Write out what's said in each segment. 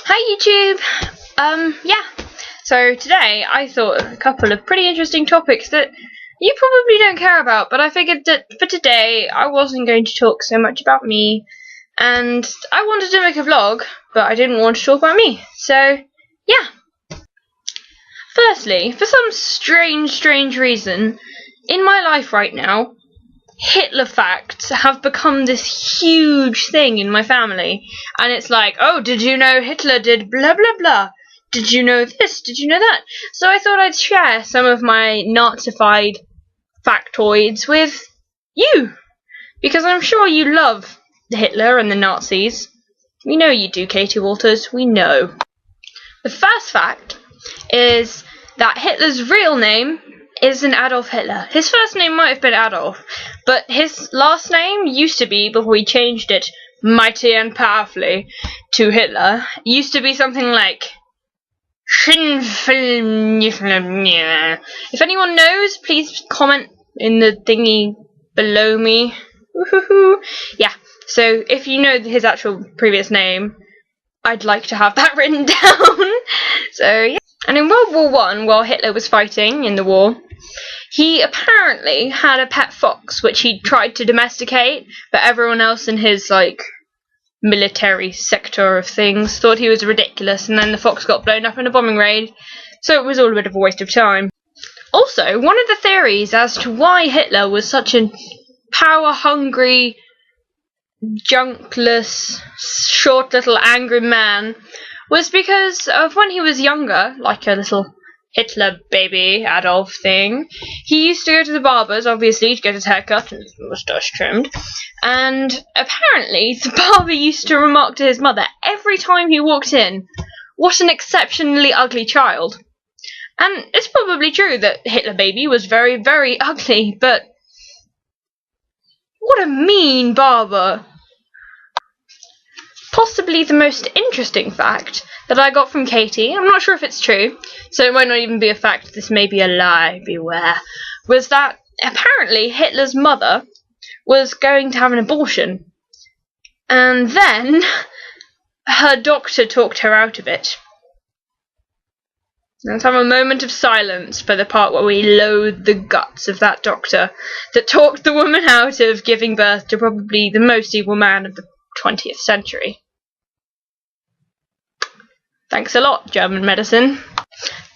Hi YouTube! Yeah. So today I thought of a couple of pretty interesting topics that you probably don't care about, but I figured that for today I wasn't going to talk so much about me, and I wanted to make a vlog, but I didn't want to talk about me. So, yeah. Firstly, for some strange reason, in my life right now, Hitler facts have become this huge thing in my family, and it's like, oh, did you know Hitler did blah blah blah? Did you know this? Did you know that? So I thought I'd share some of my Nazified factoids with you, because I'm sure you love Hitler and the Nazis. We know you do, Katie Walters, we know. The first fact is that Hitler's real name isn't Adolf Hitler. His first name might have been Adolf, but his last name used to be, before he changed it mighty and powerfully to Hitler, used to be something like If anyone knows, please comment in the thingy below me. Yeah, so if you know his actual previous name, I'd like to have that written down. So yeah. And in World War I, while Hitler was fighting in the war, he apparently had a pet fox which he tried to domesticate, but everyone else in his military sector of things thought he was ridiculous, and then the fox got blown up in a bombing raid, so it was all a bit of a waste of time. Also, one of the theories as to why Hitler was such a power-hungry, junkless, short little angry man was because of when he was younger, like a little Hitler baby Adolf thing, he used to go to the barber's, obviously, to get his hair cut and his moustache trimmed, and apparently the barber used to remark to his mother every time he walked in, what an exceptionally ugly child. And it's probably true that Hitler baby was very, very ugly, but what a mean barber. Possibly the most interesting fact that I got from Katie, I'm not sure if it's true, so it might not even be a fact, this may be a lie, beware, was that apparently Hitler's mother was going to have an abortion, and then her doctor talked her out of it. Let's have a moment of silence for the part where we loathe the guts of that doctor that talked the woman out of giving birth to probably the most evil man of the 20th century. Thanks a lot, German medicine.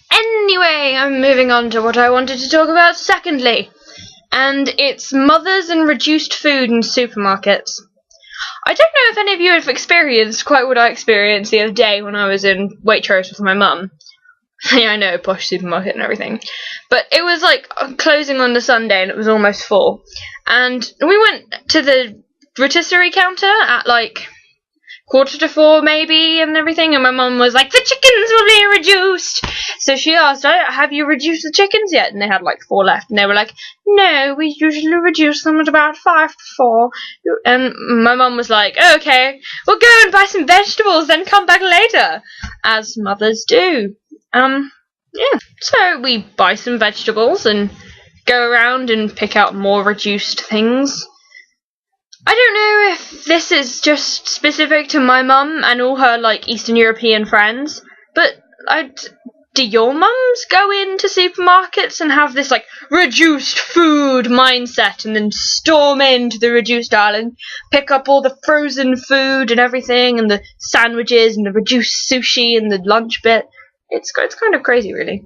Anyway, I'm moving on to what I wanted to talk about secondly, and it's mothers and reduced food in supermarkets. I don't know if any of you have experienced quite what I experienced the other day when I was in Waitrose with my mum. Yeah, I know, posh supermarket and everything. But it was closing on the Sunday and it was almost full. And we went to the rotisserie counter at 3:45 maybe and everything, and my mum was like, the chickens will be reduced. So she asked, have you reduced the chickens yet? And they had 4 left, and they were like, no, we usually reduce them at about 5 to 4. And my mum was like, okay, we'll go and buy some vegetables, then come back later, as mothers do. Yeah. So we buy some vegetables and go around and pick out more reduced things. I don't know if this is just specific to my mum and all her Eastern European friends, but do your mums go into supermarkets and have this reduced food mindset and then storm into the reduced aisle and pick up all the frozen food and everything and the sandwiches and the reduced sushi and the lunch bit? It's kind of crazy, really.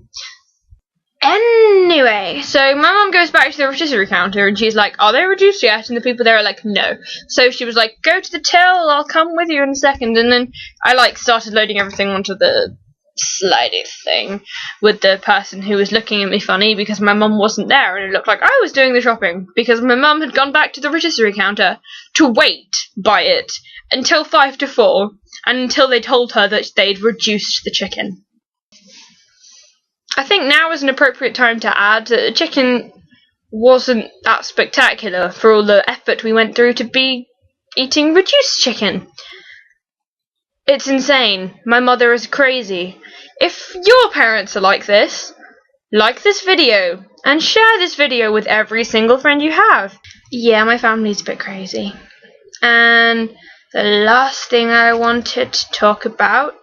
Anyway, so my mum goes back to the rotisserie counter and she's like, are they reduced yet? And the people there are like, no. So she was like, go to the till, I'll come with you in a second. And then I started loading everything onto the slidey thing with the person who was looking at me funny because my mum wasn't there, and it looked like I was doing the shopping because my mum had gone back to the rotisserie counter to wait by it until 5 to 4 and until they told her that they'd reduced the chicken. I think now is an appropriate time to add that the chicken wasn't that spectacular for all the effort we went through to be eating reduced chicken. It's insane. My mother is crazy. If your parents are like this video and share this video with every single friend you have. Yeah, my family's a bit crazy. And the last thing I wanted to talk about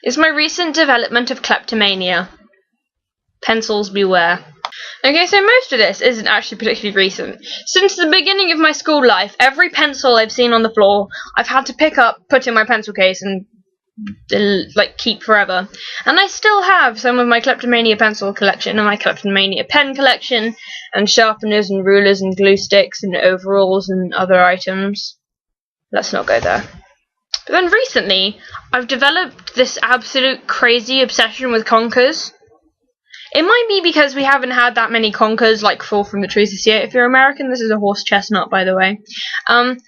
is my recent development of Cleptomania. Pencils beware. Okay, so most of this isn't actually particularly recent. Since the beginning of my school life, every pencil I've seen on the floor, I've had to pick up, put in my pencil case, and keep forever. And I still have some of my Cleptomania pencil collection and my Cleptomania pen collection, and sharpeners and rulers and glue sticks and overalls and other items. Let's not go there. But then recently, I've developed this absolute crazy obsession with conkers. It might be because we haven't had that many conkers fall from the trees this year. If you're American, this is a horse chestnut, by the way. And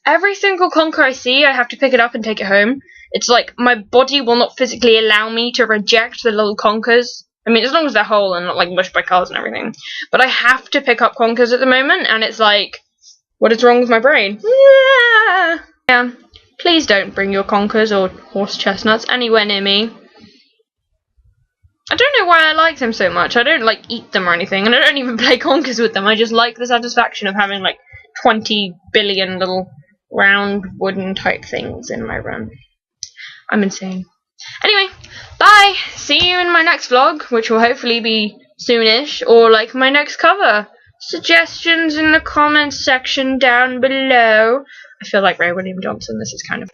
every single conker I see, I have to pick it up and take it home. It's like my body will not physically allow me to reject the little conkers. I mean, as long as they're whole and not mushed by cars and everything. But I have to pick up conkers at the moment, and it's like, what is wrong with my brain? Yeah. Please don't bring your conkers or horse chestnuts anywhere near me. I don't know why I like them so much. I don't eat them or anything, and I don't even play conkers with them. I just like the satisfaction of having 20 billion little round wooden type things in my room. I'm insane. Anyway, bye! See you in my next vlog, which will hopefully be soonish, or my next cover. Suggestions in the comments section down below. I feel like Ray William Johnson. This is kind of...